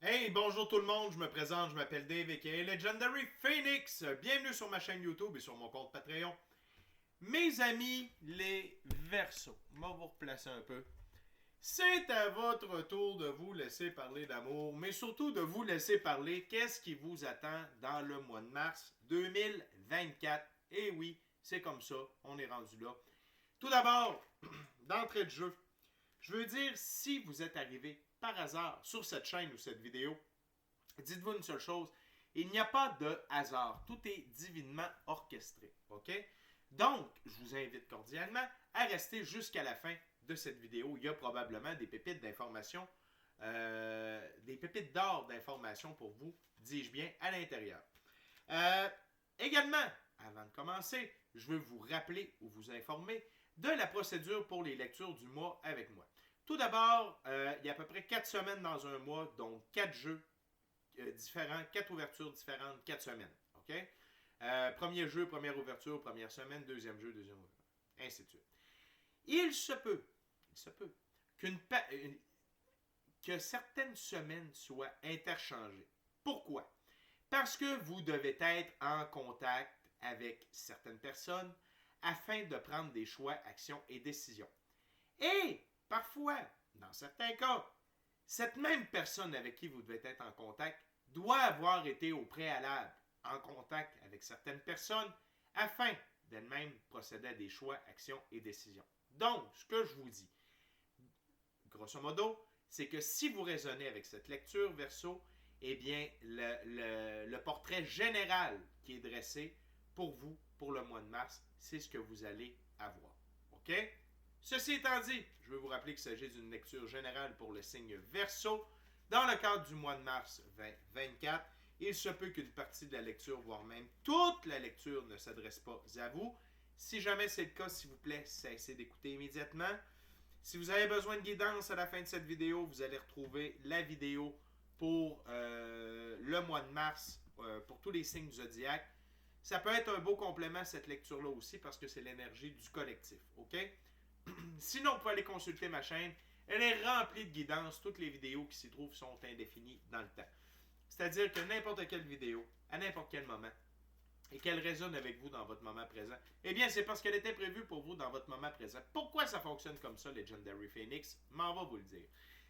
Hey, bonjour tout le monde, je me présente, je m'appelle Dave aka Legendary Phoenix. Bienvenue sur ma chaîne YouTube et sur mon compte Patreon. Mes amis, les Verseaux, je vais vous replacer un peu. C'est à votre tour de vous laisser parler d'amour, mais surtout de vous laisser parler qu'est-ce qui vous attend dans le mois de mars 2024. Et oui, c'est comme ça, on est rendu là. Tout d'abord, d'entrée de jeu, je veux dire, si vous êtes arrivé par hasard sur cette chaîne ou cette vidéo, dites-vous une seule chose, il n'y a pas de hasard. Tout est divinement orchestré. OK? Donc, je vous invite cordialement à rester jusqu'à la fin de cette vidéo. Il y a probablement des pépites d'information, des pépites d'or d'information pour vous, dis-je bien, à l'intérieur. Euh, Également, avant de commencer, je veux vous rappeler ou vous informer de la procédure pour les lectures du mois avec moi. Tout d'abord, il y a à peu près 4 semaines dans un mois, donc 4 jeux différents, 4 ouvertures différentes, 4 semaines. OK? Premier jeu, première ouverture, première semaine, deuxième jeu, deuxième ouverture. Ainsi de suite. Il se peut qu'une que certaines semaines soient interchangées. Pourquoi? Parce que vous devez être en contact avec certaines personnes afin de prendre des choix, actions et décisions. Et parfois, dans certains cas, cette même personne avec qui vous devez être en contact doit avoir été au préalable en contact avec certaines personnes afin d'elle-même procéder à des choix, actions et décisions. Donc, ce que je vous dis, grosso modo, c'est que si vous raisonnez avec cette lecture verso, eh bien, le portrait général qui est dressé pour vous, pour le mois de mars, c'est ce que vous allez avoir. OK? Ceci étant dit, je veux vous rappeler qu'il s'agit d'une lecture générale pour le signe Verseau. Dans le cadre du mois de mars 2024, il se peut qu'une partie de la lecture, voire même toute la lecture, ne s'adresse pas à vous. Si jamais c'est le cas, s'il vous plaît, cessez d'écouter immédiatement. Si vous avez besoin de guidance à la fin de cette vidéo, vous allez retrouver la vidéo pour le mois de mars, pour tous les signes du zodiaque. Ça peut être un beau complément à cette lecture-là aussi parce que c'est l'énergie du collectif. OK? Sinon, vous pouvez aller consulter ma chaîne. Elle est remplie de guidance. Toutes les vidéos qui s'y trouvent sont indéfinies dans le temps. C'est-à-dire que n'importe quelle vidéo, à n'importe quel moment, et qu'elle résonne avec vous dans votre moment présent, eh bien, c'est parce qu'elle était prévue pour vous dans votre moment présent. Pourquoi ça fonctionne comme ça, Legendary Phoenix? M'en va vous le dire.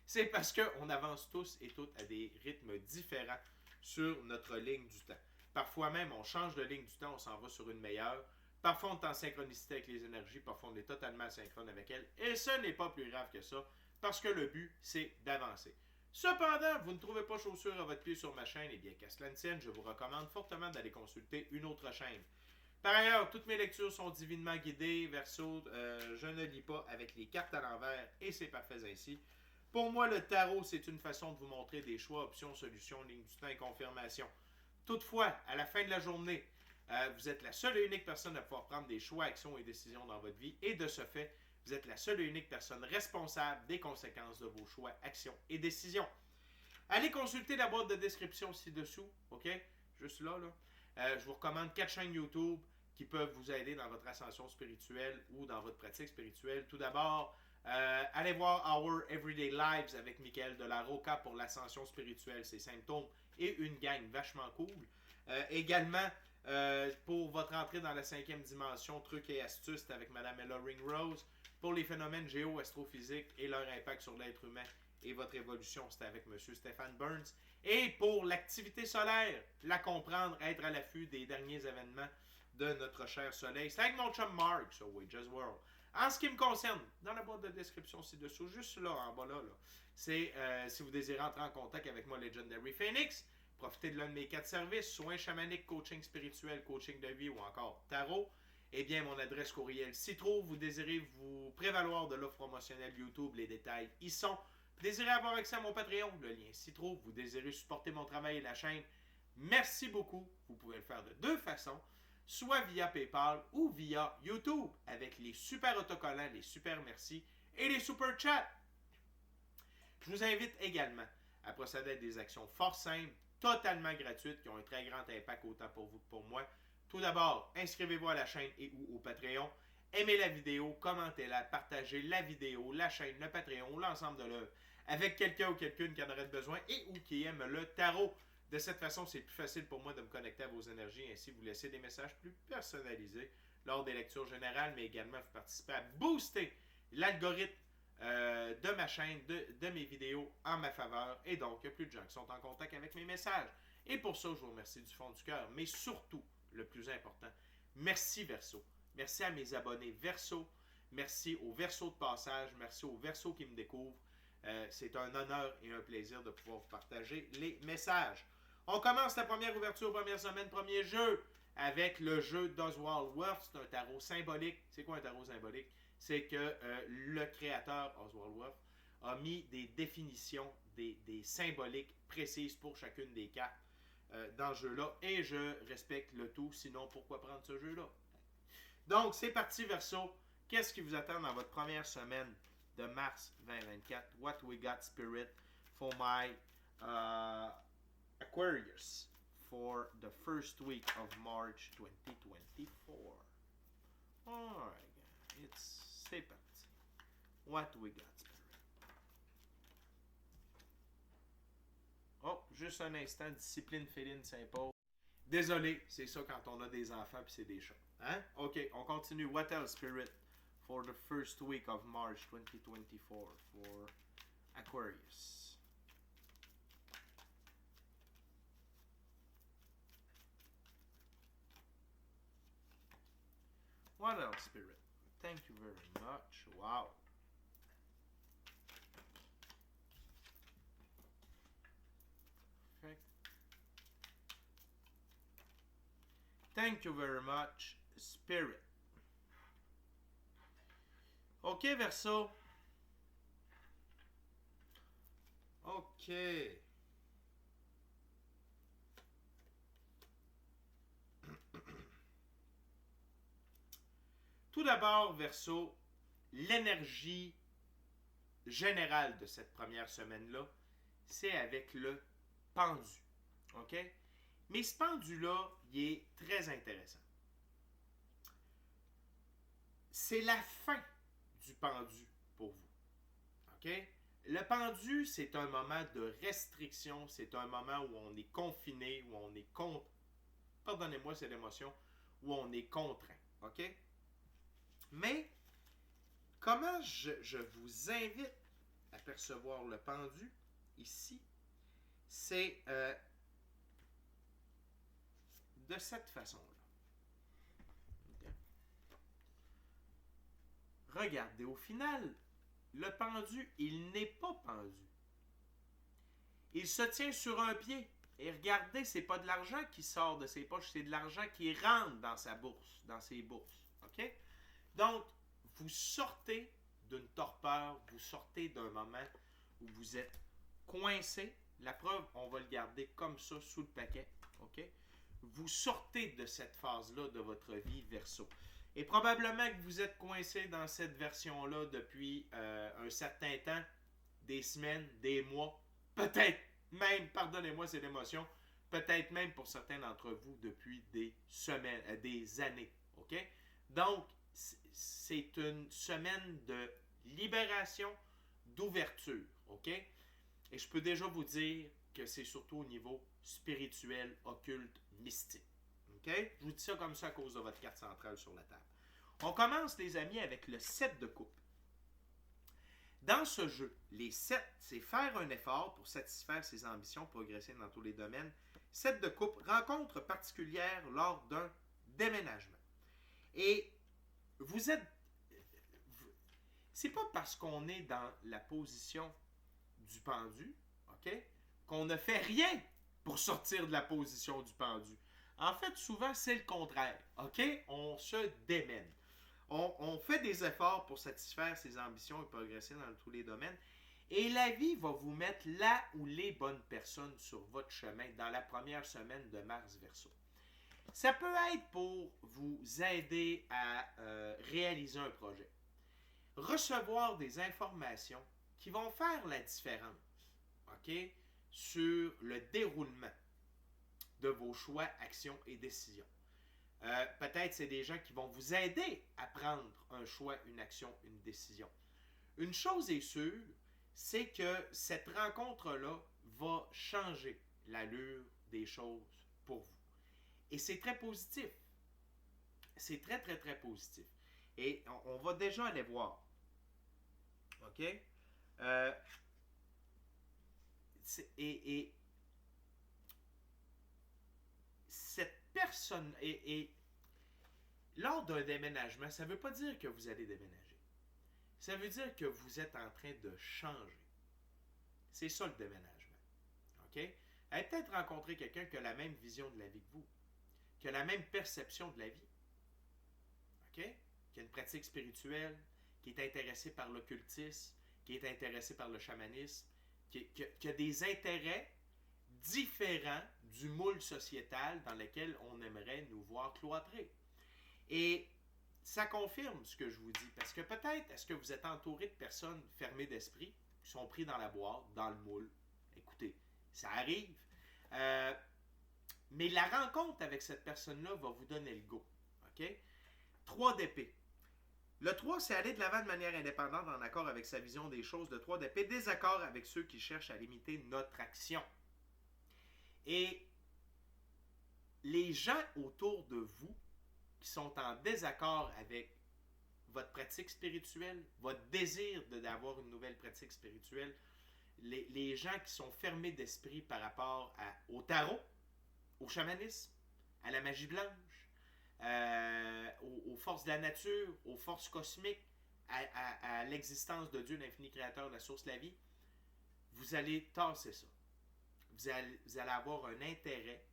C'est parce qu'on avance tous et toutes à des rythmes différents sur notre ligne du temps. Parfois même, on change de ligne du temps, on s'en va sur une meilleure. Parfois, on est en synchronicité avec les énergies, parfois, on est totalement synchrone avec elles. Et ce n'est pas plus grave que ça, parce que le but, c'est d'avancer. Cependant, vous ne trouvez pas chaussure à votre pied sur ma chaîne, et bien qu'à cela ne tienne, je vous recommande fortement d'aller consulter une autre chaîne. Par ailleurs, toutes mes lectures sont divinement guidées, verso, je ne lis pas avec les cartes à l'envers, et c'est parfait ainsi. Pour moi, le tarot, c'est une façon de vous montrer des choix, options, solutions, lignes du temps et confirmation. Toutefois, à la fin de la journée, vous êtes la seule et unique personne à pouvoir prendre des choix, actions et décisions dans votre vie, et de ce fait, vous êtes la seule et unique personne responsable des conséquences de vos choix, actions et décisions. Allez consulter la boîte de description ci-dessous, OK? Juste là, là. Je vous recommande 4 chaînes YouTube qui peuvent vous aider dans votre ascension spirituelle ou dans votre pratique spirituelle. Tout d'abord, allez voir Our Everyday Lives avec Michael de la Roca pour l'ascension spirituelle, ses symptômes et une gang vachement cool. Également, pour votre entrée dans la 5e dimension, trucs et astuces avec Madame Ella Ringrose. Pour les phénomènes géo-astrophysiques et leur impact sur l'être humain et votre évolution, c'était avec M. Stéphane Burns. Et pour l'activité solaire, la comprendre, être à l'affût des derniers événements de notre cher soleil, c'est avec mon chum Mark, so we just world. En ce qui me concerne, dans la boîte de description ci-dessous, juste là, en bas là, c'est si vous désirez entrer en contact avec moi, Legendary Phoenix, profitez de l'un de mes 4 services, soins chamaniques, coaching spirituel, coaching de vie ou encore tarot. Eh bien, mon adresse courriel s'y trouve. Vous désirez vous prévaloir de l'offre promotionnelle YouTube, les détails y sont. Vous désirez avoir accès à mon Patreon, le lien s'y trouve. Vous désirez supporter mon travail et la chaîne, merci beaucoup. Vous pouvez le faire de deux façons, soit via PayPal ou via YouTube, avec les super autocollants, les super merci et les super chats. Je vous invite également à procéder à des actions fort simples, totalement gratuites, qui ont un très grand impact autant pour vous que pour moi. Tout d'abord, inscrivez-vous à la chaîne et ou au Patreon. Aimez la vidéo, commentez-la, partagez la vidéo, la chaîne, le Patreon, l'ensemble de l'œuvre avec quelqu'un ou quelqu'une qui en aurait besoin et ou qui aime le tarot. De cette façon, c'est plus facile pour moi de me connecter à vos énergies et ainsi vous laisser des messages plus personnalisés lors des lectures générales, mais également vous participer à booster l'algorithme de ma chaîne, de mes vidéos en ma faveur. Et donc, il y a plus de gens qui sont en contact avec mes messages. Et pour ça, je vous remercie du fond du cœur. Mais surtout, le plus important, merci Verseau. Merci à mes abonnés Verseau. Merci aux Verseaux de passage. Merci aux Verseaux qui me découvrent. C'est un honneur et un plaisir de pouvoir vous partager les messages. On commence la première ouverture, première semaine, premier jeu, avec le jeu d'Oswald Worth. C'est un tarot symbolique. C'est quoi un tarot symbolique? C'est que le créateur, Oswald Worth, a mis des définitions, des symboliques précises pour chacune des cartes dans ce jeu-là. Et je respecte le tout, sinon pourquoi prendre ce jeu-là? Donc, c'est parti, Verseau. Qu'est-ce qui vous attend dans votre première semaine de mars 2024? What we got, Spirit, for my Aquarius for the first week of March 2024. Alright, c'est parti. What we got, Spirit? Oh, juste un instant, discipline féline s'impose. Désolé, c'est ça quand on a des enfants puis c'est des chats. Hein? Ok, on continue. What else, Spirit, for the first week of March 2024 for Aquarius? What else, Spirit? Thank you very much. Wow. Perfect. Thank you very much, Spirit. Ok, Verseau. Ok. Tout d'abord, Verseau, l'énergie générale de cette première semaine-là, c'est avec le pendu. OK? Mais ce pendu-là, il est très intéressant. C'est la fin du pendu pour vous. OK? Le pendu, c'est un moment de restriction, c'est un moment où on est confiné, où on est pardonnez-moi, c'est l'émotion, où on est contraint. OK? Mais, comment je vous invite à percevoir le pendu ici, c'est de cette façon-là. Okay. Regardez, au final, le pendu, il n'est pas pendu. Il se tient sur un pied. Et regardez, c'est pas de l'argent qui sort de ses poches, c'est de l'argent qui rentre dans sa bourse, dans ses bourses. OK? Donc, vous sortez d'une torpeur, vous sortez d'un moment où vous êtes coincé. La preuve, on va le garder comme ça sous le paquet. OK? Vous sortez de cette phase-là de votre vie, Verseau. Et probablement que vous êtes coincé dans cette version-là depuis un certain temps, des semaines, des mois, peut-être même, pardonnez-moi, c'est l'émotion, peut-être même pour certains d'entre vous depuis des semaines, des années. OK? Donc, c'est une semaine de libération, d'ouverture. OK? Et je peux déjà vous dire que c'est surtout au niveau spirituel, occulte, mystique. OK? Je vous dis ça comme ça à cause de votre carte centrale sur la table. On commence, les amis, avec le 7 de coupe. Dans ce jeu, les 7, c'est faire un effort pour satisfaire ses ambitions, progresser dans tous les domaines. 7 de coupe, rencontre particulière lors d'un déménagement. Et vous êtes... C'est pas parce qu'on est dans la position du pendu, OK, qu'on ne fait rien pour sortir de la position du pendu. En fait, souvent, c'est le contraire. OK? On se démène. On fait des efforts pour satisfaire ses ambitions et progresser dans tous les domaines. Et la vie va vous mettre là où les bonnes personnes sur votre chemin dans la première semaine de mars Verseau. Ça peut être pour vous aider à réaliser un projet. Recevoir des informations qui vont faire la différence, OK, sur le déroulement de vos choix, actions et décisions. Peut-être c'est des gens qui vont vous aider à prendre un choix, une action, une décision. Une chose est sûre, c'est que cette rencontre-là va changer l'allure des choses pour vous. Et c'est très positif. C'est très, très, très positif. Et on va déjà aller voir. OK? Euh, et cette personne, et lors d'un déménagement, ça ne veut pas dire que vous allez déménager. Ça veut dire que vous êtes en train de changer. C'est ça le déménagement. OK? Vous allez peut-être rencontrer quelqu'un qui a la même vision de la vie que vous, qui a la même perception de la vie. OK? Qui a une pratique spirituelle, qui est intéressé par l'occultisme, qui est intéressé par le chamanisme, qui a des intérêts différents du moule sociétal dans lequel on aimerait nous voir cloîtrer. Et ça confirme ce que je vous dis, parce que peut-être est-ce que vous êtes entouré de personnes fermées d'esprit, qui sont pris dans la boîte, dans le moule. Écoutez, ça arrive. Mais la rencontre avec cette personne-là va vous donner le go. OK? 3 d'épée. Le 3, c'est aller de l'avant de manière indépendante en accord avec sa vision des choses. Le 3 d'épée, désaccord avec ceux qui cherchent à limiter notre action. Et les gens autour de vous qui sont en désaccord avec votre pratique spirituelle, votre désir d'avoir une nouvelle pratique spirituelle, les gens qui sont fermés d'esprit par rapport au tarot, au chamanisme, à la magie blanche, aux forces de la nature, aux forces cosmiques, à l'existence de Dieu, l'infini créateur, la source de la vie, vous allez tasser ça. Vous allez avoir un intérêt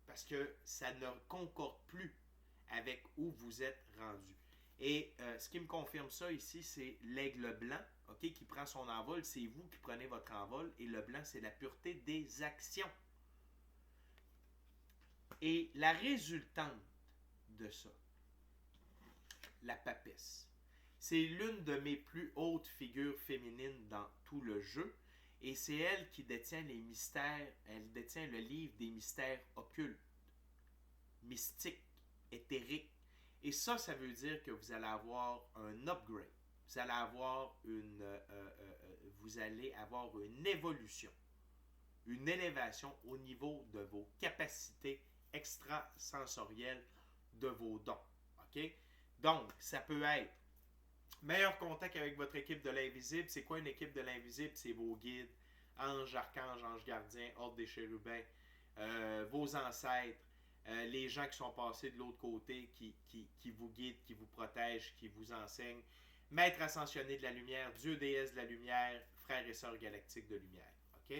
parce que ça ne concorde plus avec où vous êtes rendu. Et ce qui me confirme ça ici, c'est l'aigle blanc, OK, qui prend son envol. C'est vous qui prenez votre envol. Et le blanc, c'est la pureté des actions. Et la résultante de ça, la papesse, c'est l'une de mes plus hautes figures féminines dans tout le jeu. Et c'est elle qui détient les mystères, elle détient le livre des mystères occultes, mystiques, éthériques. Et ça veut dire que vous allez avoir un upgrade. Vous allez avoir une évolution, une élévation au niveau de vos capacités extrasensorielles, de vos dons. OK? Donc, ça peut être meilleur contact avec votre équipe de l'invisible. C'est quoi une équipe de l'invisible? C'est vos guides, anges, archanges, anges gardiens, ordre des chérubins, vos ancêtres, les gens qui sont passés de l'autre côté, qui vous guident, qui vous protègent, qui vous enseignent. Maître ascensionné de la lumière, Dieu, déesse de la lumière, frères et sœurs galactiques de lumière. OK?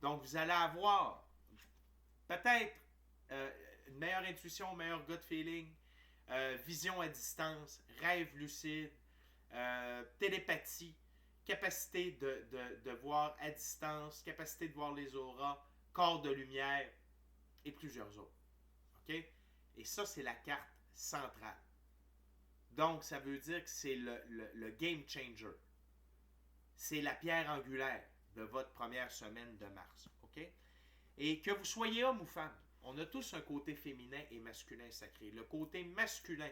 Donc, vous allez avoir peut-être une meilleure intuition, meilleur gut feeling, vision à distance, rêve lucide, télépathie, capacité de voir à distance, capacité de voir les auras, corps de lumière et plusieurs autres. OK? Et ça, c'est la carte centrale. Donc, ça veut dire que c'est le game changer. C'est la pierre angulaire de votre première semaine de mars. OK? Et que vous soyez homme ou femme, on a tous un côté féminin et masculin sacré. Le côté masculin,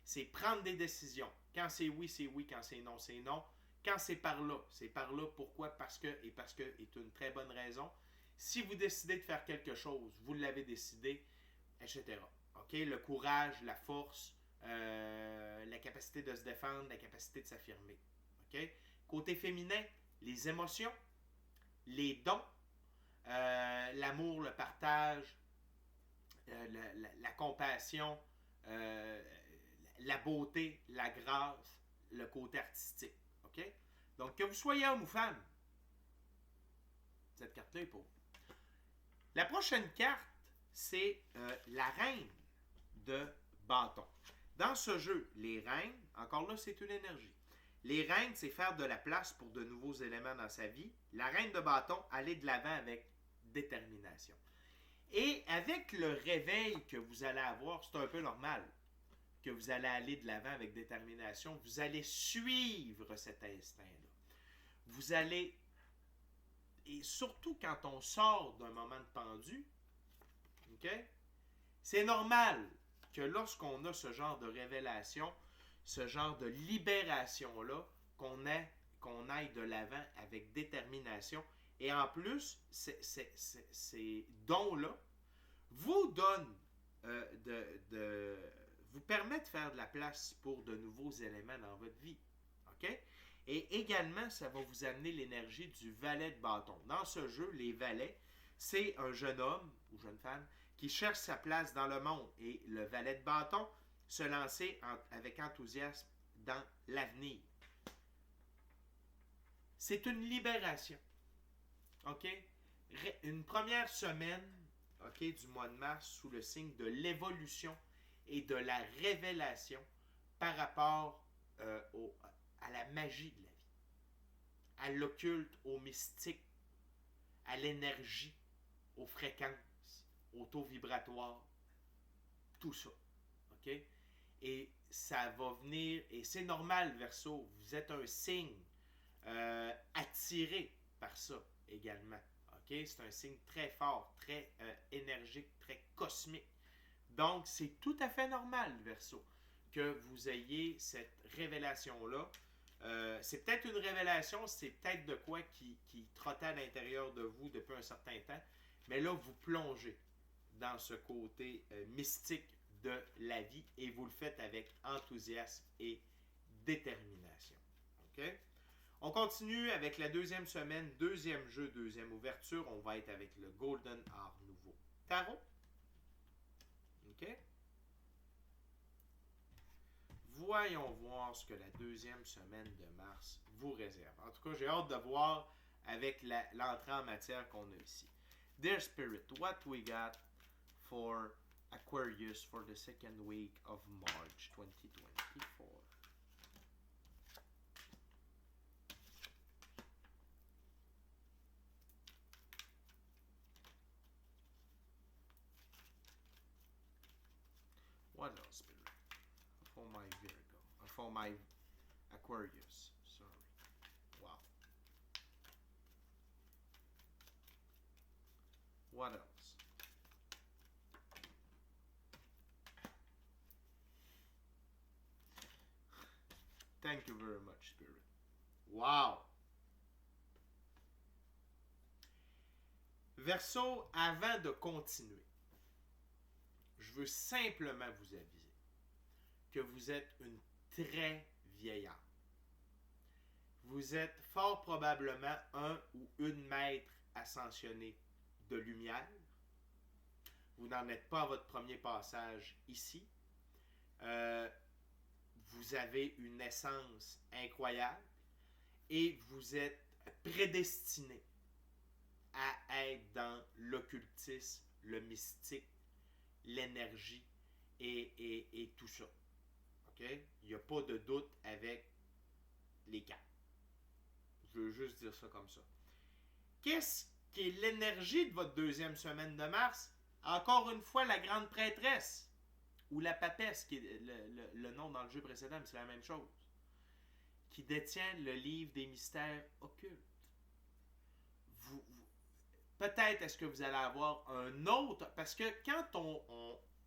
c'est prendre des décisions. Quand c'est oui, c'est oui. Quand c'est non, c'est non. Quand c'est par là, c'est par là. Pourquoi? Parce que est une très bonne raison. Si vous décidez de faire quelque chose, vous l'avez décidé, etc. OK? Le courage, la force, la capacité de se défendre, la capacité de s'affirmer. OK? Côté féminin, les émotions, les dons, l'amour, le partage, la compassion, la beauté, la grâce, le côté artistique. OK? Donc, que vous soyez homme ou femme, cette carte-là est pour vous. La prochaine carte, c'est la reine de bâton. Dans ce jeu, les reines, encore là, c'est une énergie. Les reines, c'est faire de la place pour de nouveaux éléments dans sa vie. La reine de bâton, aller de l'avant avec détermination. Et avec le réveil que vous allez avoir, c'est un peu normal que vous allez aller de l'avant avec détermination. Vous allez suivre cet instinct-là. Vous allez... Et surtout quand on sort d'un moment de pendu, OK? C'est normal que lorsqu'on a ce genre de révélation, ce genre de libération-là, qu'on aille de l'avant avec détermination. Et en plus, ces dons-là vous donnent, vous permettent de faire de la place pour de nouveaux éléments dans votre vie. OK? Et également, ça va vous amener l'énergie du valet de bâton. Dans ce jeu, les valets, c'est un jeune homme ou jeune femme qui cherche sa place dans le monde. Et le valet de bâton, se lancer avec enthousiasme dans l'avenir. C'est une libération. OK? Une première semaine, OK, du mois de mars sous le signe de l'évolution et de la révélation par rapport à la magie de la vie, à l'occulte, au mystique, à l'énergie, aux fréquences, au taux vibratoire, tout ça. OK? Et ça va venir, et c'est normal, Verseau, vous êtes un signe attiré par ça également. Okay? C'est un signe très fort, très énergique, très cosmique. Donc, c'est tout à fait normal, Verseau, que vous ayez cette révélation-là. C'est peut-être une révélation, c'est peut-être de quoi qui trottait à l'intérieur de vous depuis un certain temps, mais là, vous plongez dans ce côté mystique de la vie et vous le faites avec enthousiasme et détermination. OK? On continue avec la deuxième semaine, deuxième jeu, deuxième ouverture. On va être avec le Golden Art Nouveau Tarot. OK? Voyons voir ce que la deuxième semaine de mars vous réserve. En tout cas, j'ai hâte de voir avec l'entrée en matière qu'on a ici. Dear Spirit, what we got for Aquarius for the second week of March 2024? What else, Spirit? For my Virgo. For my Aquarius. Sorry. Wow. What else? Thank you very much, Spirit. Wow! Verseau, avant de continuer, je veux simplement vous aviser que vous êtes une très vieille âme. Vous êtes fort probablement un ou une maître ascensionnée de lumière. Vous n'en êtes pas à votre premier passage ici. Vous avez une essence incroyable et vous êtes prédestiné à être dans l'occultisme, le mystique, l'énergie et tout ça. OK? Il n'y a pas de doute avec les cartes. Je veux juste dire ça comme ça. Qu'est-ce qui est l'énergie de votre deuxième semaine de mars? Encore une fois, la grande prêtresse ou la papesse, qui est le nom dans le jeu précédent, mais c'est la même chose, qui détient le livre des mystères occultes. Peut-être est-ce que vous allez avoir un autre, parce que quand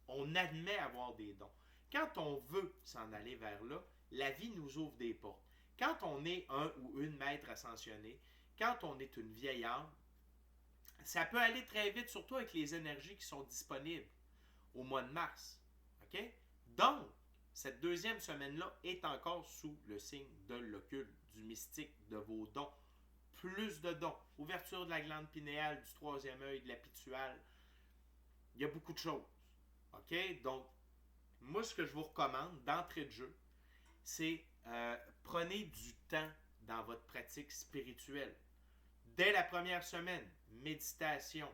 on admet avoir des dons, quand on veut s'en aller vers là, la vie nous ouvre des portes. Quand on est un ou une maître ascensionnée, quand on est une vieille âme, ça peut aller très vite, surtout avec les énergies qui sont disponibles au mois de mars. OK? Donc, cette deuxième semaine-là est encore sous le signe de l'occulte, du mystique, de vos dons. Plus de dons. Ouverture de la glande pinéale, du troisième œil, de la pituale. Il y a beaucoup de choses. OK? Donc, moi, ce que je vous recommande d'entrée de jeu, c'est prenez du temps dans votre pratique spirituelle. Dès la première semaine, méditation,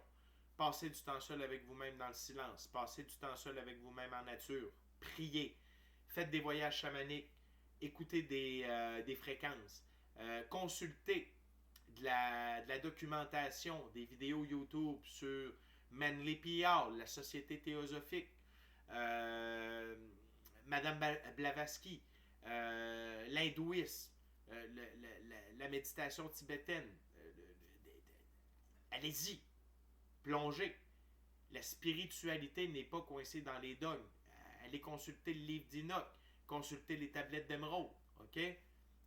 passez du temps seul avec vous-même dans le silence, passez du temps seul avec vous-même en nature, priez, faites des voyages chamaniques, écoutez des fréquences, consultez de la documentation, des vidéos YouTube sur Manly PR, la Société théosophique, Madame Blavatsky, l'hindouisme, la méditation tibétaine. Allez-y, plongez. La spiritualité n'est pas coincée dans les dogmes. Allez consulter le livre d'Enoch, consulter les tablettes d'émeraude. OK?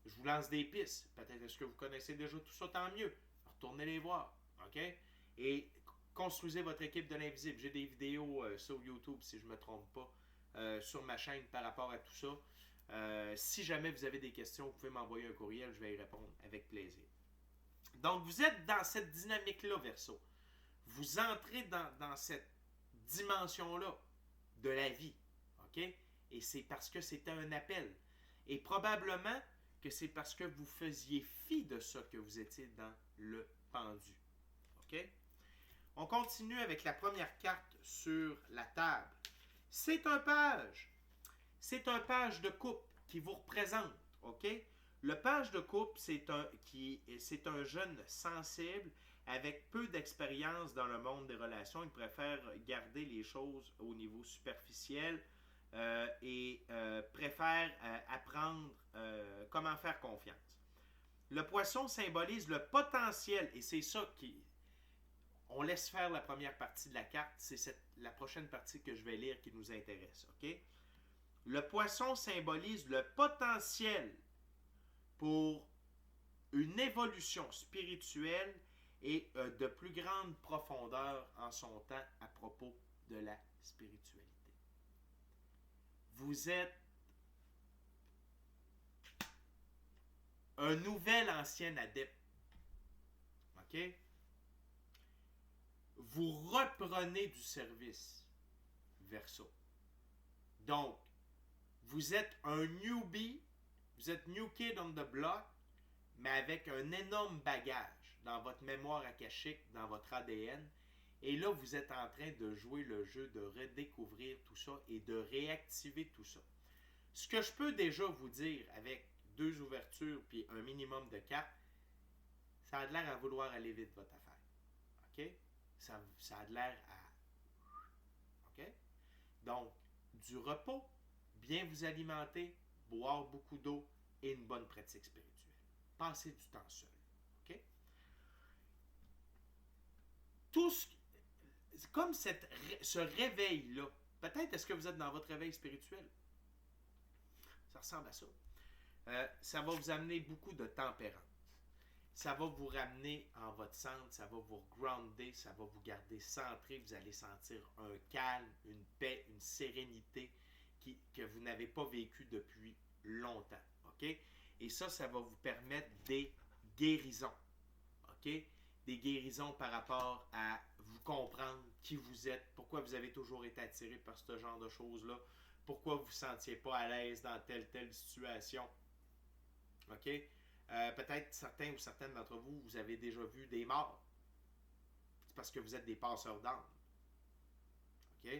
Je vous lance des pistes. Peut-être est-ce que vous connaissez déjà tout ça, tant mieux. Retournez les voir. OK? Et construisez votre équipe de l'invisible. J'ai des vidéos sur YouTube, si je ne me trompe pas, sur ma chaîne par rapport à tout ça. Si jamais vous avez des questions, vous pouvez m'envoyer un courriel, je vais y répondre avec plaisir. Donc, vous êtes dans cette dynamique-là, Verseau. Vous entrez dans cette dimension-là de la vie. OK? Et c'est parce que c'était un appel. Et probablement que c'est parce que vous faisiez fi de ça que vous étiez dans le pendu. OK? On continue avec la première carte sur la table. C'est un page. C'est un page de coupe qui vous représente. OK? Le page de coupe, c'est un jeune sensible avec peu d'expérience dans le monde des relations. Il préfère garder les choses au niveau superficiel et préfère apprendre comment faire confiance. Le poisson symbolise le potentiel, et c'est ça qui... On laisse faire la première partie de la carte, c'est la prochaine partie que je vais lire qui nous intéresse. OK? Le poisson symbolise le potentiel pour une évolution spirituelle et de plus grande profondeur en son temps à propos de la spiritualité. Vous êtes un nouvel ancien adepte. OK? Vous reprenez du service, Verseau. Donc, vous êtes un newbie, vous êtes new kid on the block, mais avec un énorme bagage dans votre mémoire akashique, dans votre ADN. Et là, vous êtes en train de jouer le jeu, de redécouvrir tout ça et de réactiver tout ça. Ce que je peux déjà vous dire avec 2 ouvertures puis un minimum de cartes, ça a de l'air à vouloir aller vite votre affaire. OK? Ça a de l'air à... OK? Donc, du repos, bien vous alimenter, boire beaucoup d'eau et une bonne pratique spirituelle. Passez du temps seul. OK? Tout ce... Comme ce réveil-là, peut-être est-ce que vous êtes dans votre réveil spirituel? Ça ressemble à ça. Ça va vous amener beaucoup de tempérance. Ça va vous ramener en votre centre, ça va vous grounder, ça va vous garder centré. Vous allez sentir un calme, une paix, une sérénité que vous n'avez pas vécu depuis longtemps. OK? Et ça va vous permettre des guérisons. OK? Des guérisons par rapport à vous comprendre qui vous êtes, pourquoi vous avez toujours été attiré par ce genre de choses-là, pourquoi vous ne vous sentiez pas à l'aise dans telle situation. OK? Peut-être certains ou certaines d'entre vous, vous avez déjà vu des morts. C'est parce que vous êtes des passeurs d'âme. OK?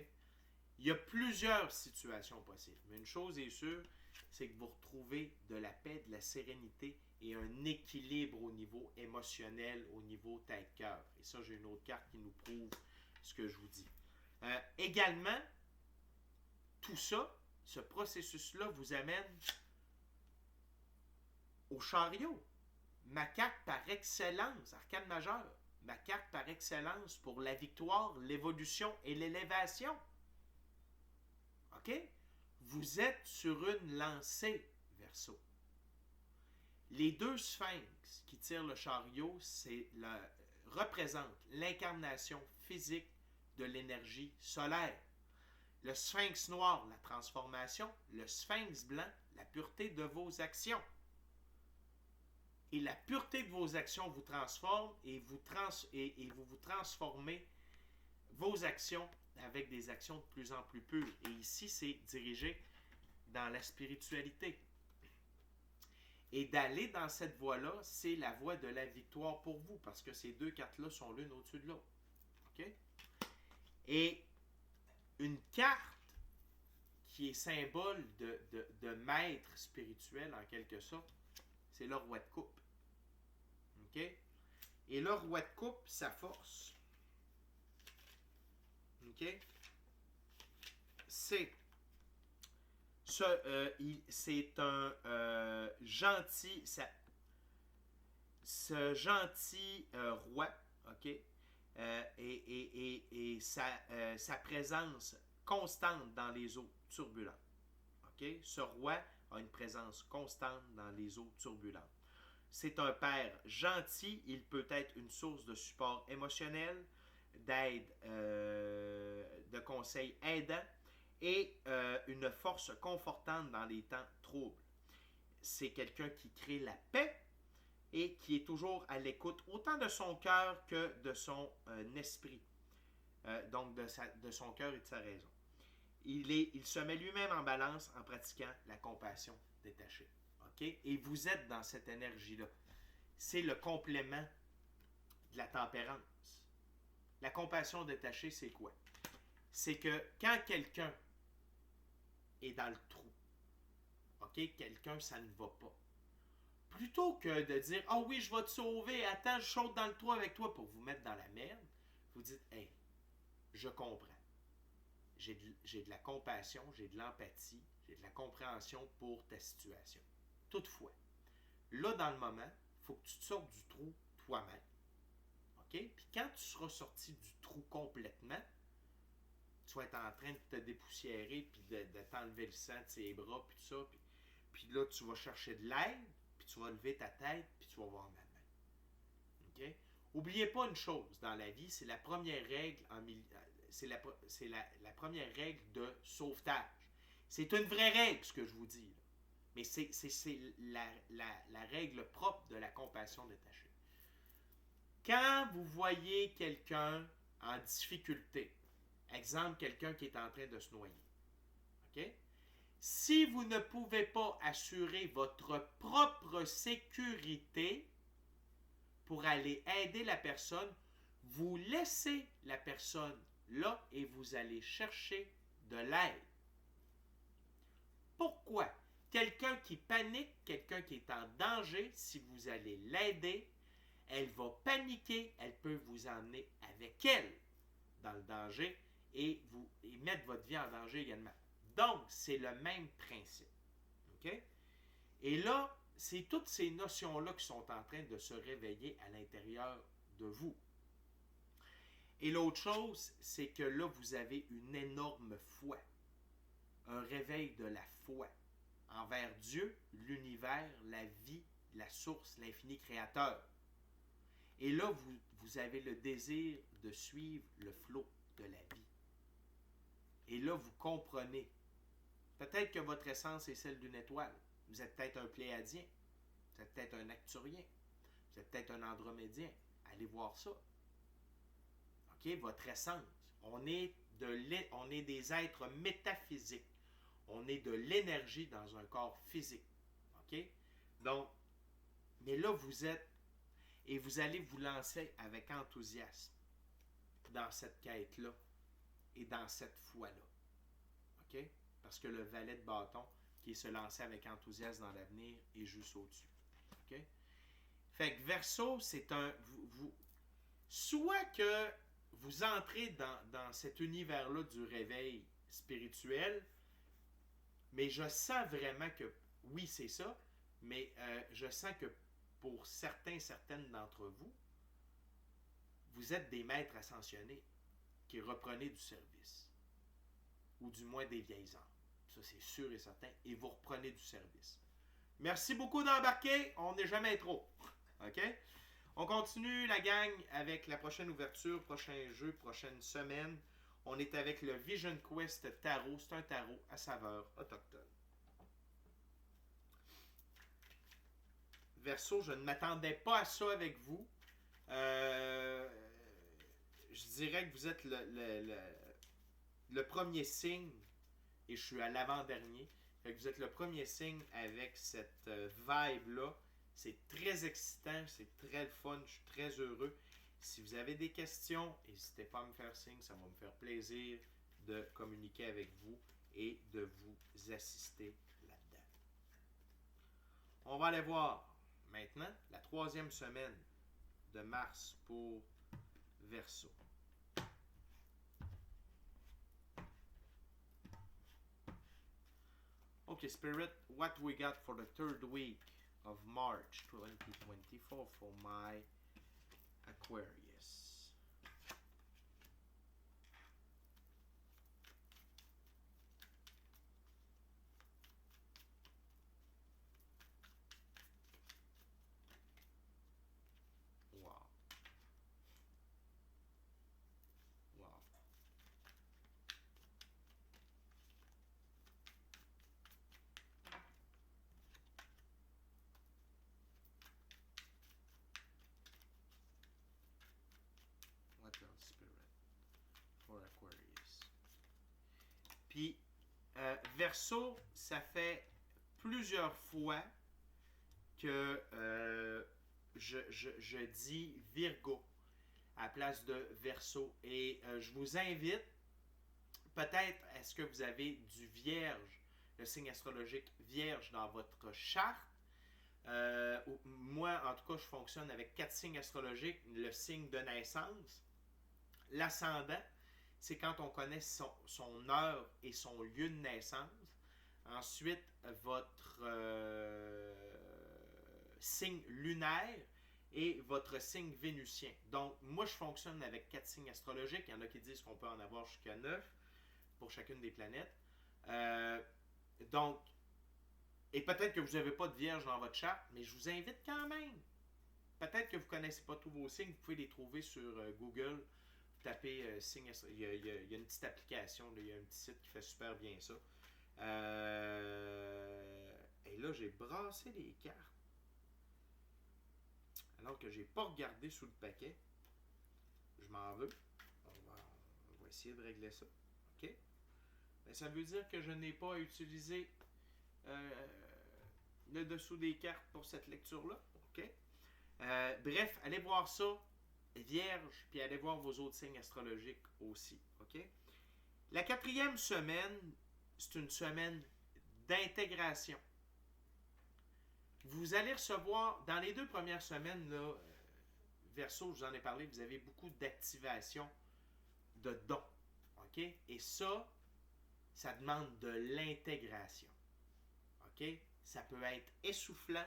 Il y a plusieurs situations possibles. Mais une chose est sûre, c'est que vous retrouvez de la paix, de la sérénité et un équilibre au niveau émotionnel, au niveau tête-cœur. Et ça, j'ai une autre carte qui nous prouve ce que je vous dis. Également, tout ça, ce processus-là vous amène au chariot. Ma carte par excellence, arcane majeur, ma carte par excellence pour la victoire, l'évolution et l'élévation. OK? Vous êtes sur une lancée, Verseau. Les 2 sphinx qui tirent le chariot, représentent l'incarnation physique de l'énergie solaire. Le sphinx noir, la transformation. Le sphinx blanc, la pureté de vos actions. Et la pureté de vos actions vous transforme et vous vous transformez vos actions avec des actions de plus en plus pures. Et ici, c'est dirigé dans la spiritualité. Et d'aller dans cette voie-là, c'est la voie de la victoire pour vous, parce que ces 2 cartes-là sont l'une au-dessus de l'autre. OK? Et une carte qui est symbole de maître spirituel, en quelque sorte, c'est le roi de coupe. OK? Et le roi de coupe, sa force, OK? C'est un gentil, ce gentil roi, OK? Et sa présence constante dans les eaux turbulentes. OK? Ce roi a une présence constante dans les eaux turbulentes. C'est un père gentil, il peut être une source de support émotionnel, d'aide, de conseils aidants et une force confortante dans les temps troubles. C'est quelqu'un qui crée la paix et qui est toujours à l'écoute autant de son cœur que de son esprit, donc de son cœur et de sa raison. Il se met lui-même en balance en pratiquant la compassion détachée. Okay? Et vous êtes dans cette énergie-là. C'est le complément de la tempérance. La compassion détachée, c'est quoi? C'est que quand quelqu'un est dans le trou, okay? Quelqu'un, ça ne va pas. Plutôt que de dire « Ah oui, je vais te sauver, attends, je saute dans le trou avec toi pour vous mettre dans la merde », vous dites « Hey, je comprends. J'ai de la compassion, j'ai de l'empathie, j'ai de la compréhension pour ta situation. Toutefois, là, dans le moment, il faut que tu te sortes du trou toi-même. OK? Puis quand tu seras sorti du trou complètement, tu vas être en train de te dépoussiérer, puis de t'enlever le sang de tes bras, puis tout ça. Puis là, tu vas chercher de l'aide, puis tu vas lever ta tête, puis tu vas voir ma main. OK? Oubliez pas une chose dans la vie, c'est la première règle c'est la première règle de sauvetage. C'est une vraie règle, ce que je vous dis. Là. Mais c'est la règle propre de la compassion détachée. Quand vous voyez quelqu'un en difficulté, exemple, quelqu'un qui est en train de se noyer, OK? Si vous ne pouvez pas assurer votre propre sécurité pour aller aider la personne, vous laissez la personne là et vous allez chercher de l'aide. Pourquoi? Quelqu'un qui panique, quelqu'un qui est en danger, si vous allez l'aider, elle va paniquer, elle peut vous emmener avec elle dans le danger et mettre votre vie en danger également. Donc, c'est le même principe. OK? Et là, c'est toutes ces notions-là qui sont en train de se réveiller à l'intérieur de vous. Et l'autre chose, c'est que là, vous avez une énorme foi. Un réveil de la foi envers Dieu, l'univers, la vie, la source, l'infini créateur. Et là, vous avez le désir de suivre le flot de la vie. Et là, vous comprenez. Peut-être que votre essence est celle d'une étoile. Vous êtes peut-être un pléiadien. Vous êtes peut-être un acturien. Vous êtes peut-être un andromédien. Allez voir ça. OK? Votre essence. On est des êtres métaphysiques. On est de l'énergie dans un corps physique. OK? Donc, mais là, vous êtes, et vous allez vous lancer avec enthousiasme dans cette quête-là et dans cette foi-là. OK? Parce que le valet de bâton qui se lançait avec enthousiasme dans l'avenir est juste au-dessus. OK? Fait que Verseau, c'est un... soit que vous entrez dans cet univers-là du réveil spirituel, mais je sens vraiment que, oui, c'est ça, mais je sens que pour certaines d'entre vous, vous êtes des maîtres ascensionnés qui reprenez du service, ou du moins des vieilles âmes. Ça, c'est sûr et certain, et vous reprenez du service. Merci beaucoup d'embarquer, on n'est jamais trop. OK? On continue la gang avec la prochaine ouverture, prochain jeu, prochaine semaine. On est avec le Vision Quest Tarot. C'est un tarot à saveur autochtone. Verseau, je ne m'attendais pas à ça avec vous. Je dirais que vous êtes le premier signe, et je suis à l'avant-dernier. Fait que vous êtes le premier signe avec cette vibe-là. C'est très excitant, c'est très fun, je suis très heureux. Si vous avez des questions, n'hésitez pas à me faire signe, ça va me faire plaisir de communiquer avec vous et de vous assister là-dedans. On va aller voir maintenant la 3e semaine de mars pour Verseau. Okay, Spirit, what we got for the 3rd week of March 2024 for my Aquarius? Verseau, ça fait plusieurs fois que je dis Virgo à la place de Verseau. Et je vous invite, peut-être, est-ce que vous avez du Vierge, le signe astrologique Vierge dans votre charte? Moi, en tout cas, je fonctionne avec 4 signes astrologiques. Le signe de naissance, l'ascendant, c'est quand on connaît son heure et son lieu de naissance. Ensuite, votre signe lunaire et votre signe vénusien. Donc, moi, je fonctionne avec 4 signes astrologiques. Il y en a qui disent qu'on peut en avoir jusqu'à 9 pour chacune des planètes. Donc, et peut-être que vous n'avez pas de vierge dans votre charte, mais je vous invite quand même. Peut-être que vous ne connaissez pas tous vos signes, vous pouvez les trouver sur Google. Vous tapez signes astrologiques. Il y a une petite application, il y a un petit site qui fait super bien ça. Et là, j'ai brassé les cartes. Alors que j'ai pas regardé sous le paquet. Je m'en veux. On va essayer de régler ça. OK? Mais ça veut dire que je n'ai pas à utiliser le dessous des cartes pour cette lecture-là. OK? Bref, allez voir ça, Vierge, puis allez voir vos autres signes astrologiques aussi. OK? La 4e semaine, c'est une semaine d'intégration. Vous allez recevoir, dans les 2 premières semaines, là, Verseau, je vous en ai parlé, vous avez beaucoup d'activation de dons. OK? Et ça demande de l'intégration. OK? Ça peut être essoufflant,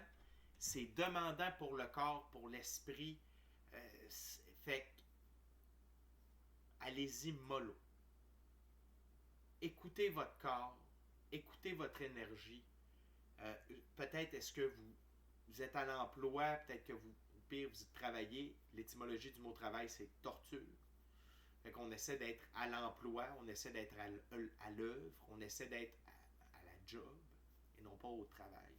c'est demandant pour le corps, pour l'esprit. Fait que, allez-y mollo. Écoutez votre corps, écoutez votre énergie. Peut-être est-ce que vous êtes à l'emploi, peut-être que vous, au pire, vous travaillez. L'étymologie du mot travail, c'est torture. Fait qu'on essaie d'être à l'emploi, on essaie d'être à l'œuvre, on essaie d'être à la job et non pas au travail.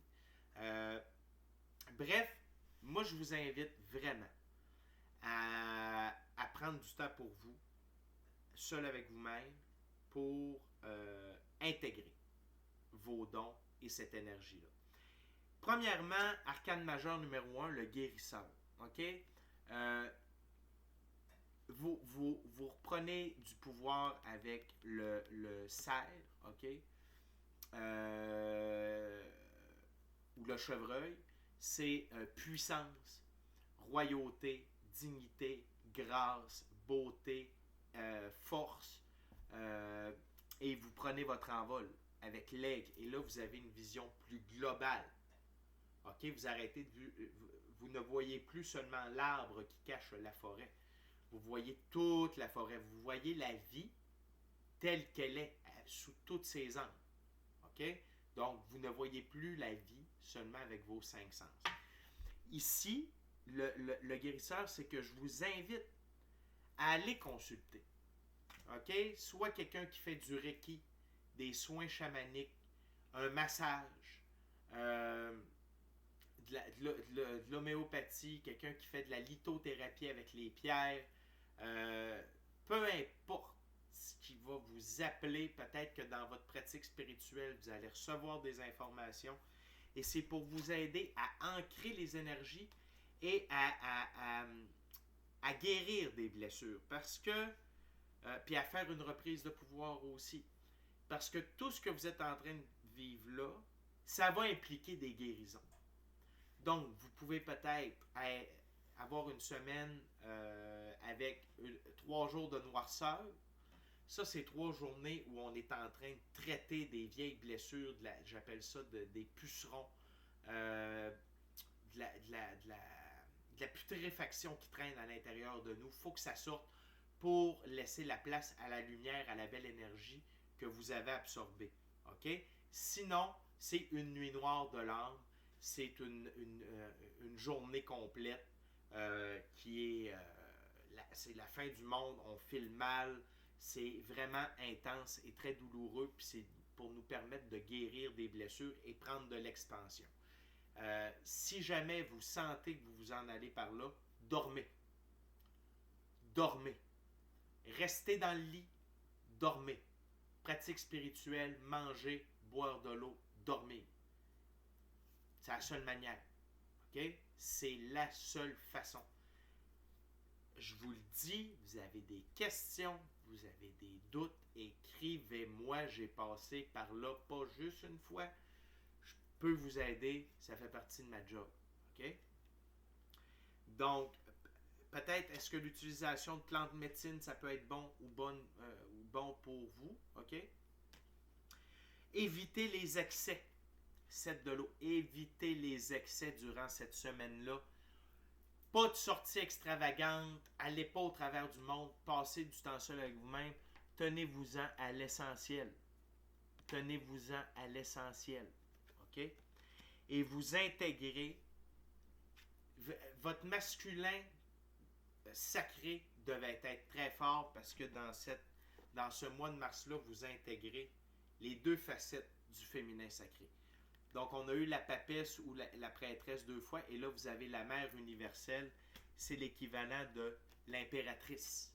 Bref, moi je vous invite vraiment à prendre du temps pour vous, seul avec vous-même, pour intégrer vos dons et cette énergie-là. Premièrement, arcane majeur numéro 1, le guérisseur. OK? Vous reprenez du pouvoir avec le cerf, OK? Ou le chevreuil. C'est puissance, royauté, dignité, grâce, beauté, force. Et vous prenez votre envol avec l'aigle. Et là, vous avez une vision plus globale. OK? Vous arrêtez vous ne voyez plus seulement l'arbre qui cache la forêt. Vous voyez toute la forêt. Vous voyez la vie telle qu'elle est, sous toutes ses angles. OK? Donc, vous ne voyez plus la vie seulement avec vos 5 sens. Ici, le guérisseur, c'est que je vous invite à aller consulter. OK? Soit quelqu'un qui fait du Reiki, des soins chamaniques, un massage, de l'homéopathie, quelqu'un qui fait de la lithothérapie avec les pierres, peu importe ce qui va vous appeler, peut-être que dans votre pratique spirituelle, vous allez recevoir des informations et c'est pour vous aider à ancrer les énergies et à guérir des blessures parce que puis à faire une reprise de pouvoir aussi parce que tout ce que vous êtes en train de vivre là, ça va impliquer des guérisons. Donc, vous pouvez peut-être avoir une semaine avec 3 jours de noirceur. Ça, c'est 3 journées où on est en train de traiter des vieilles blessures, j'appelle ça des pucerons, de la putréfaction qui traîne à l'intérieur de nous. Il faut que ça sorte pour laisser la place à la lumière, à la belle énergie que vous avez absorbée. OK? Sinon, c'est une nuit noire de l'âme. C'est une journée complète qui est... c'est la fin du monde, on file mal, c'est vraiment intense et très douloureux, puis c'est pour nous permettre de guérir des blessures et prendre de l'expansion. Si jamais vous sentez que vous vous en allez par là, dormez. Dormez. Restez dans le lit, dormez. pratique spirituelle, manger, boire de l'eau, dormir. C'est la seule manière. OK? C'est la seule façon. Je vous le dis, vous avez des questions, vous avez des doutes, écrivez-moi. J'ai passé par là, pas juste une fois. Je peux vous aider, ça fait partie de ma job. OK? Donc, peut-être est-ce que l'utilisation de plantes de médecine, ça peut être bon ou bon pour vous. OK? Évitez les excès. 7 de l'eau. Évitez les excès durant cette semaine-là. Pas de sortie extravagante. Allez pas au travers du monde. Passez du temps seul avec vous-même. Tenez-vous-en à l'essentiel. Tenez-vous-en à l'essentiel. OK? Et vous intégrez votre masculin sacré devait être très fort parce que dans ce mois de mars-là, vous intégrez les deux facettes du féminin sacré. Donc, on a eu la papesse ou la prêtresse 2 fois, et là, vous avez la mère universelle. C'est l'équivalent de l'impératrice.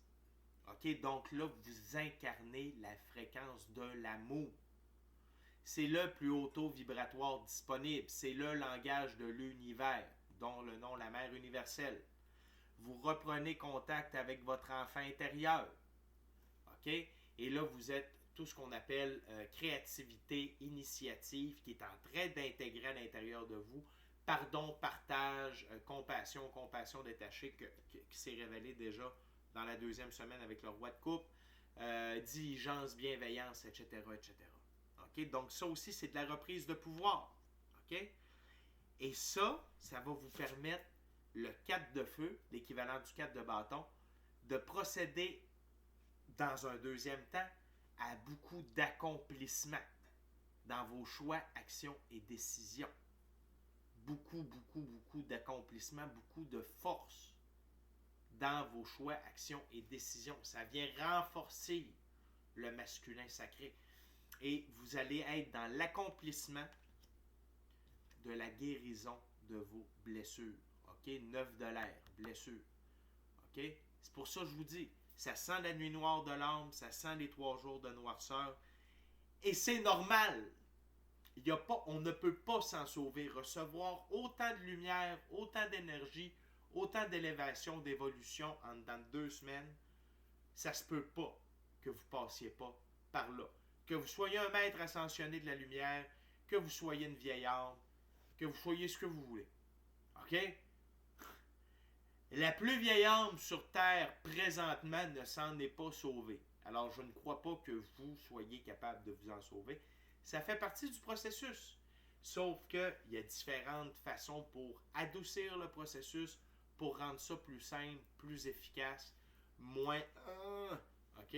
OK? Donc là, vous incarnez la fréquence de l'amour. C'est le plus haut taux vibratoire disponible. C'est le langage de l'univers, dont le nom, la mère universelle. Vous reprenez contact avec votre enfant intérieur. OK? Et là, vous êtes tout ce qu'on appelle créativité, initiative, qui est en train d'intégrer à l'intérieur de vous. Pardon, partage, compassion détachée, qui s'est révélé déjà dans la 2e semaine avec le roi de coupe, diligence, bienveillance, etc., etc. OK? Donc ça aussi, c'est de la reprise de pouvoir. OK? Et ça va vous permettre, le 4 de feu, l'équivalent du 4 de bâton, de procéder dans un deuxième temps à beaucoup d'accomplissements dans vos choix, actions et décisions. Beaucoup d'accomplissements, beaucoup de force dans vos choix, actions et décisions. Ça vient renforcer le masculin sacré. Et vous allez être dans l'accomplissement de la guérison de vos blessures. OK? 9 de l'air, blessures. OK? C'est pour ça que je vous dis, ça sent la nuit noire de l'âme, ça sent les 3 jours de noirceur. Et c'est normal. On ne peut pas s'en sauver. Recevoir autant de lumière, autant d'énergie, autant d'élévation, d'évolution en dedans de 2 semaines, ça se peut pas que vous passiez pas par là. Que vous soyez un maître ascensionné de la lumière, que vous soyez une vieille âme, que vous soyez ce que vous voulez. OK? La plus vieille âme sur Terre présentement ne s'en est pas sauvée. Alors je ne crois pas que vous soyez capable de vous en sauver. Ça fait partie du processus. Sauf qu'il y a différentes façons pour adoucir le processus, pour rendre ça plus simple, plus efficace, moins... OK?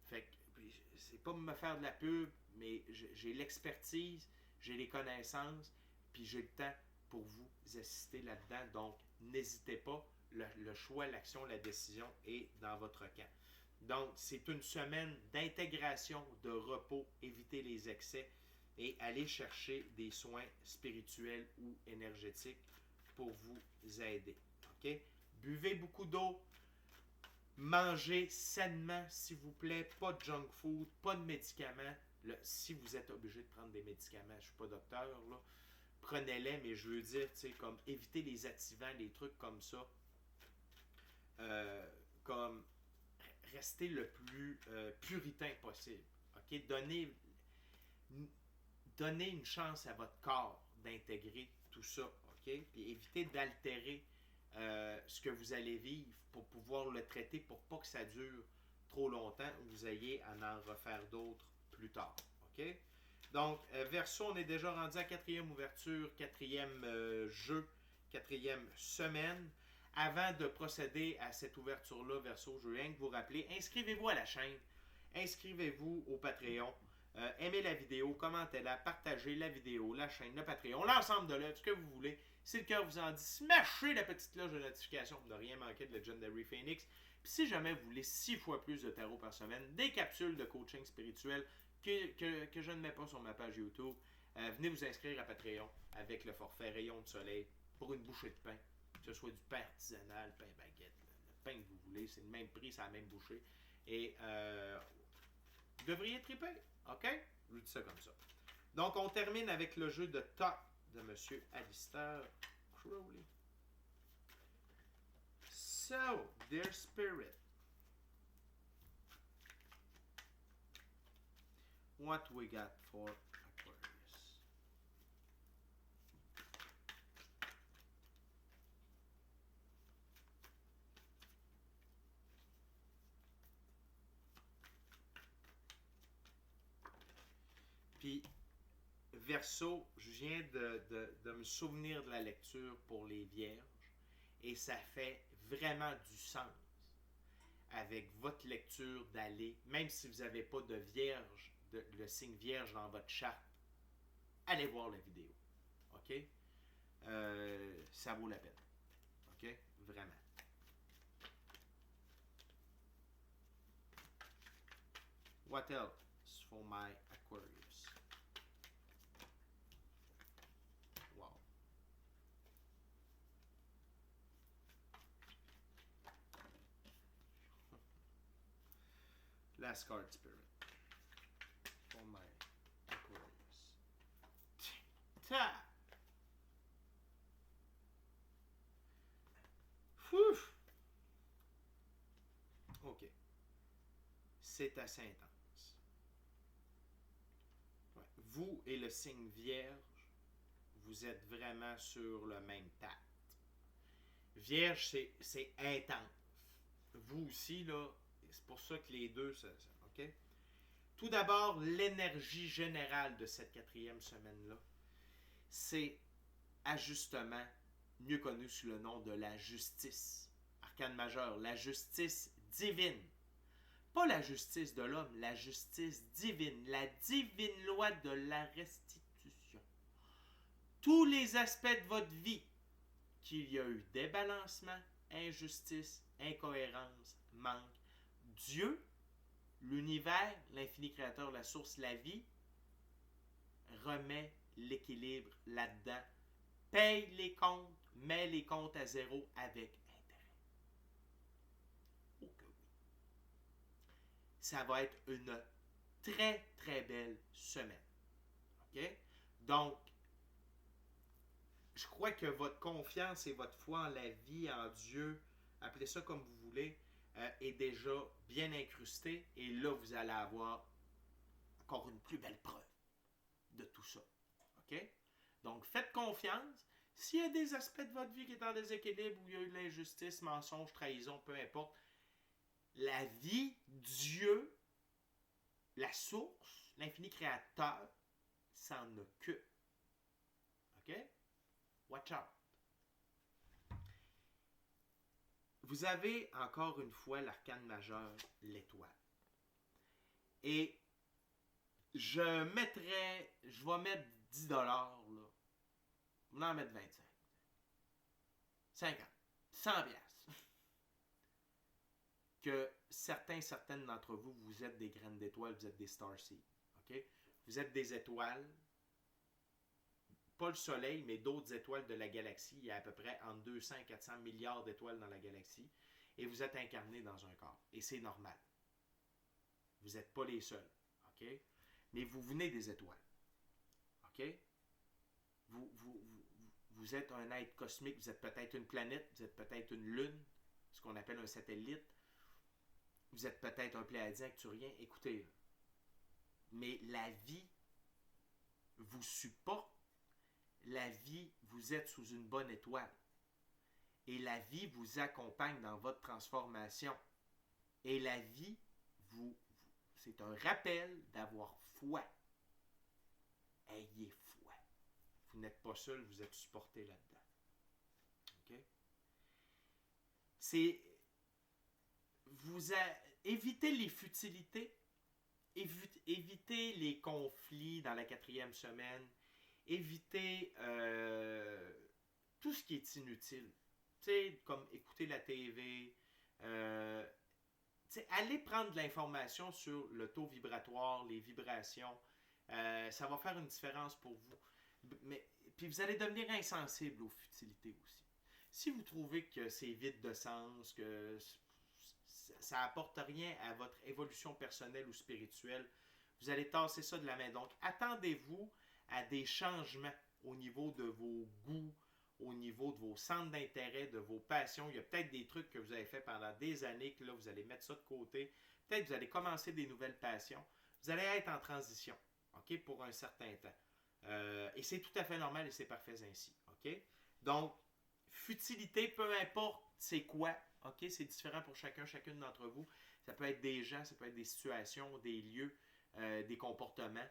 Fait que c'est pas me faire de la pub, mais j'ai l'expertise, j'ai les connaissances, puis j'ai le temps pour vous assister là-dedans. Donc, n'hésitez pas. Le choix, l'action, la décision est dans votre camp. Donc, c'est une semaine d'intégration, de repos, éviter les excès et aller chercher des soins spirituels ou énergétiques pour vous aider. OK? Buvez beaucoup d'eau. Mangez sainement, s'il vous plaît. Pas de junk food, pas de médicaments. Si vous êtes obligé de prendre des médicaments, je ne suis pas docteur, là, prenez-les, mais je veux dire, tu sais, comme éviter les activants, les trucs comme ça. Comme rester le plus puritain possible. OK? Donnez une chance à votre corps d'intégrer tout ça. OK? Puis évitez d'altérer ce que vous allez vivre pour pouvoir le traiter pour pas que ça dure trop longtemps ou vous ayez à en refaire d'autres plus tard. OK? Donc, Verseau, on est déjà rendu à 4e ouverture, 4e jeu, 4e semaine. Avant de procéder à cette ouverture-là, Verseau, je veux rien que vous rappeler, inscrivez-vous à la chaîne, inscrivez-vous au Patreon, aimez la vidéo, commentez-la, partagez la vidéo, la chaîne, le Patreon, l'ensemble de l'œuvre, ce que vous voulez. Si le cœur vous en dit, smashez la petite cloche de notification pour ne rien manquer de Legendary Phoenix. Puis si jamais vous voulez 6 fois plus de tarot par semaine, des capsules de coaching spirituel que je ne mets pas sur ma page YouTube, venez vous inscrire à Patreon avec le forfait Rayon de Soleil pour une bouchée de pain. Que ce soit du pain artisanal, pain baguette, le pain que vous voulez, c'est le même prix, c'est la même bouchée. Et vous devriez triper. OK? Je vous dis ça comme ça. Donc, on termine avec le jeu de Top de M. Alistair Crowley. So, dear spirit, what we got for Aquarius? Puis, Verseau, je viens de me souvenir de la lecture pour les Vierges et ça fait vraiment du sens avec votre lecture d'aller, même si vous n'avez pas de Vierge, le signe Vierge dans votre charte, allez voir la vidéo. OK? Ça vaut la peine. OK? Vraiment. What else for my Aquarius? Wow. Last card, Spirit. For my Aquarius. Ta! Ouf! OK. C'est assez intense. Ouais. Vous et le signe Vierge, vous êtes vraiment sur le même pacte. Vierge, c'est intense. Vous aussi, là, c'est pour ça que les deux, OK? Tout d'abord, l'énergie générale de cette 4e semaine-là, c'est ajustement, mieux connu sous le nom de la justice. Arcane majeur, la justice divine. Pas la justice de l'homme, la justice divine, la divine loi de la restitution. Tous les aspects de votre vie, qu'il y a eu débalancement, injustice, incohérence, manque, Dieu, l'univers, l'infini créateur, la source, la vie, remet l'équilibre là-dedans, paye les comptes, met les comptes à zéro avec intérêt. Oh que oui. Ça va être une très, très belle semaine. OK? Donc, je crois que votre confiance et votre foi en la vie, en Dieu, appelez ça comme vous voulez, est déjà bien incrustée. Et là, vous allez avoir encore une plus belle preuve de tout ça. OK? Donc, faites confiance. S'il y a des aspects de votre vie qui est en déséquilibre, où il y a eu de l'injustice, mensonge, trahison, peu importe, la vie, Dieu, la source, l'infini créateur, s'en occupe. OK? Watch out. Vous avez encore une fois l'arcane majeur, l'étoile. Et je vais mettre 10$, là. On va en mettre 25. 50. 100$. Que certaines d'entre vous, vous êtes des graines d'étoiles, vous êtes des starseeds. OK? Vous êtes des étoiles, pas le Soleil, mais d'autres étoiles de la galaxie. Il y a à peu près entre 200 et 400 milliards d'étoiles dans la galaxie. Et vous êtes incarnés dans un corps. Et c'est normal. Vous n'êtes pas les seuls. OK? Mais vous venez des étoiles. OK? Vous êtes un être cosmique. Vous êtes peut-être une planète. Vous êtes peut-être une lune. Ce qu'on appelle un satellite. Vous êtes peut-être un pléiadien acturien. Écoutez. Mais la vie vous supporte. La vie, vous êtes sous une bonne étoile. Et la vie vous accompagne dans votre transformation. Et la vie, c'est un rappel d'avoir foi. Ayez foi. Vous n'êtes pas seul, vous êtes supporté là-dedans. OK? C'est... Évitez les futilités. Évitez les conflits dans la 4e semaine. Évitez tout ce qui est inutile. Tu sais, comme écouter la TV. Allez prendre de l'information sur le taux vibratoire, les vibrations. Ça va faire une différence pour vous. Puis vous allez devenir insensible aux futilités aussi. Si vous trouvez que c'est vide de sens, que ça n'apporte rien à votre évolution personnelle ou spirituelle, Vous allez tasser ça de la main. Donc, attendez-vous à des changements au niveau de vos goûts, au niveau de vos centres d'intérêt, de vos passions. Il y a peut-être des trucs que vous avez fait pendant des années que là, vous allez mettre ça de côté. Peut-être que vous allez commencer des nouvelles passions. Vous allez être en transition, OK, pour un certain temps. Et c'est tout à fait normal et c'est parfait ainsi, OK? Donc, futilité, peu importe c'est quoi, OK? C'est différent pour chacune d'entre vous. Ça peut être des gens, ça peut être des situations, des lieux, des comportements.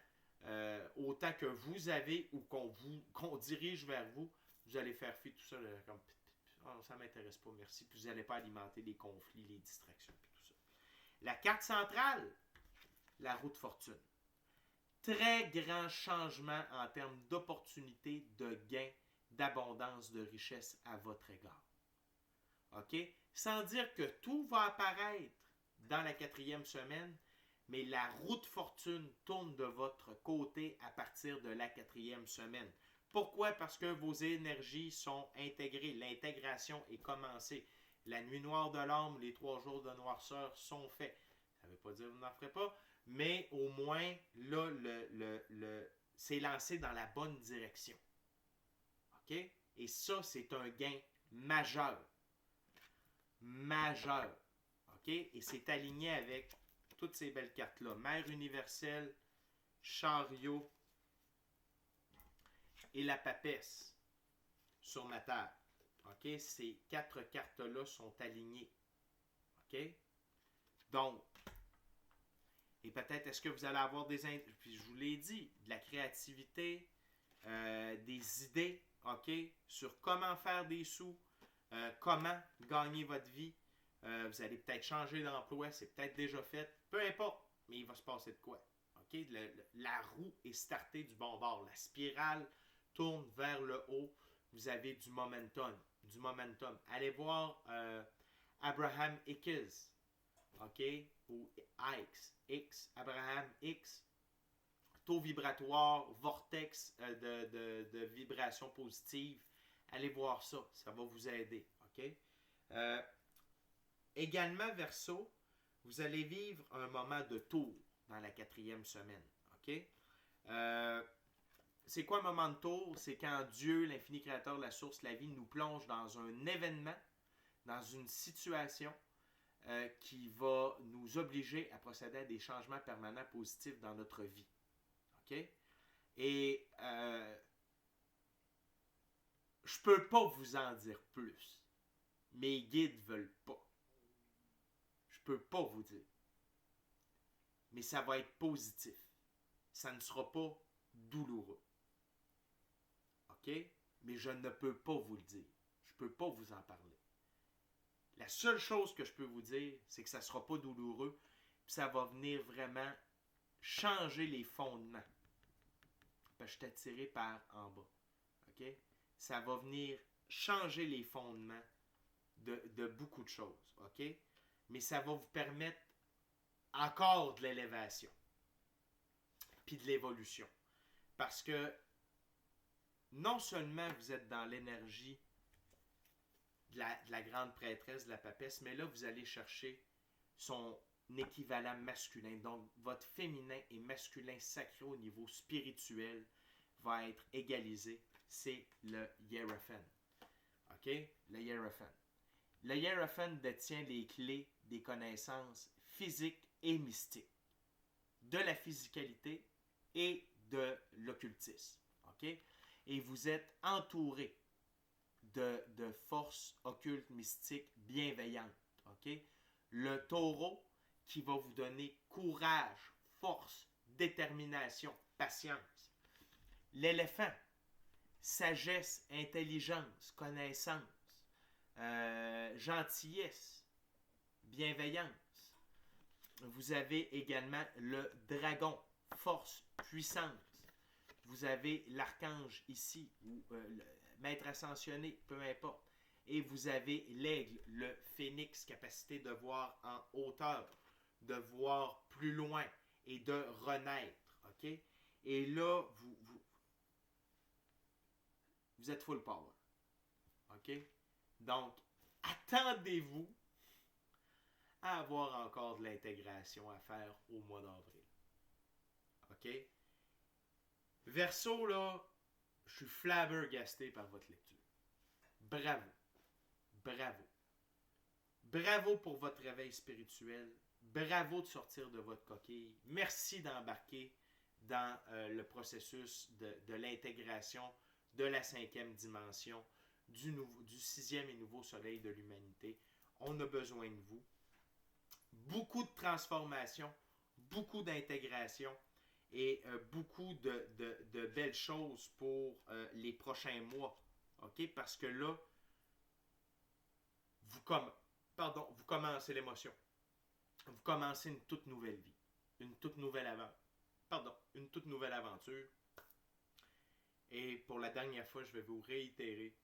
Autant que vous avez ou qu'on dirige vers vous, vous allez faire fi tout ça comme oh, ça ne m'intéresse pas, merci. Puis vous n'allez pas alimenter les conflits, les distractions, puis tout ça. La carte centrale, la roue de fortune. Très grand changement en termes d'opportunités, de gains, d'abondance, de richesse à votre égard. OK? Sans dire que tout va apparaître dans la 4e semaine, mais la roue de fortune tourne de votre côté à partir de la 4e semaine. Pourquoi? Parce que vos énergies sont intégrées. L'intégration est commencée. La nuit noire de l'âme, les 3 jours de noirceur sont faits. Ça ne veut pas dire que vous n'en ferez pas, mais au moins, là, c'est lancé dans la bonne direction. OK? Et ça, c'est un gain majeur. Majeur. OK? Et c'est aligné avec toutes ces belles cartes-là. Mère universelle, chariot et la papesse sur ma table. OK? Ces 4 cartes-là sont alignées. OK? Donc, et peut-être est-ce que vous allez avoir puis je vous l'ai dit, de la créativité, des idées, OK? Sur comment faire des sous, comment gagner votre vie. Vous allez peut-être changer d'emploi, c'est peut-être déjà fait. Peu importe, mais il va se passer de quoi. OK? La roue est startée du bon bord. La spirale tourne vers le haut. Vous avez du momentum. Du momentum. Allez voir Abraham Hicks. OK? Ou X. Abraham X. Taux vibratoire, vortex de vibration positive. Allez voir ça. Ça va vous aider. OK? Également, Verseau, vous allez vivre un moment de tour dans la 4e semaine. OK? C'est quoi un moment de tour? C'est quand Dieu, l'infini créateur, la source, la vie, nous plonge dans un événement, dans une situation qui va nous obliger à procéder à des changements permanents positifs dans notre vie. OK? Et je peux pas vous en dire plus. Mes guides veulent pas. Je peux pas vous dire. Mais ça va être positif. Ça ne sera pas douloureux. OK? Mais je ne peux pas vous le dire. Je ne peux pas vous en parler. La seule chose que je peux vous dire, c'est que ça ne sera pas douloureux, puis ça va venir vraiment changer les fondements. Parce que je suis attiré par en bas. OK? Ça va venir changer les fondements de beaucoup de choses. OK? Mais ça va vous permettre encore de l'élévation. Puis de l'évolution. Parce que non seulement vous êtes dans l'énergie de la grande prêtresse, de la papesse, mais là, vous allez chercher son équivalent masculin. Donc, votre féminin et masculin sacré au niveau spirituel va être égalisé. C'est le Hiérophant. OK? Le Hiérophant. Le Hiérophant détient les clés des connaissances physiques et mystiques, de la physicalité et de l'occultisme. OK? Et vous êtes entouré de forces occultes, mystiques, bienveillantes. OK? Le taureau qui va vous donner courage, force, détermination, patience. L'éléphant, sagesse, intelligence, connaissance, gentillesse, bienveillance. Vous avez également le dragon, force, puissance. Vous avez l'archange ici, ou le maître ascensionné, peu importe. Et vous avez l'aigle, le phénix, capacité de voir en hauteur, de voir plus loin et de renaître. OK? Et là, vous êtes full power. OK? Donc, attendez-vous à avoir encore de l'intégration à faire au mois d'avril. OK? Verseau, là, je suis flabbergasté par votre lecture. Bravo. Bravo. Bravo pour votre réveil spirituel. Bravo de sortir de votre coquille. Merci d'embarquer dans le processus de l'intégration de la 5e dimension, du 6e et nouveau soleil de l'humanité. On a besoin de vous. Beaucoup de transformation, beaucoup d'intégration et beaucoup de belles choses pour les prochains mois. OK? Parce que là, vous commencez l'émotion. Vous commencez une toute nouvelle vie. Une toute nouvelle aventure. Et pour la dernière fois, je vais vous réitérer.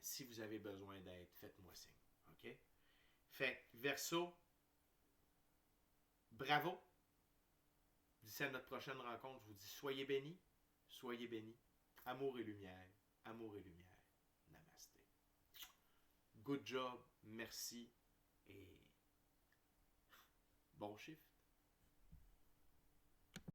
Si vous avez besoin d'aide, faites-moi signe. OK? Fait Verseau, bravo. D'ici à notre prochaine rencontre, je vous dis soyez bénis. Soyez bénis. Amour et lumière. Amour et lumière. Namasté. Good job. Merci. Et bon chiffre.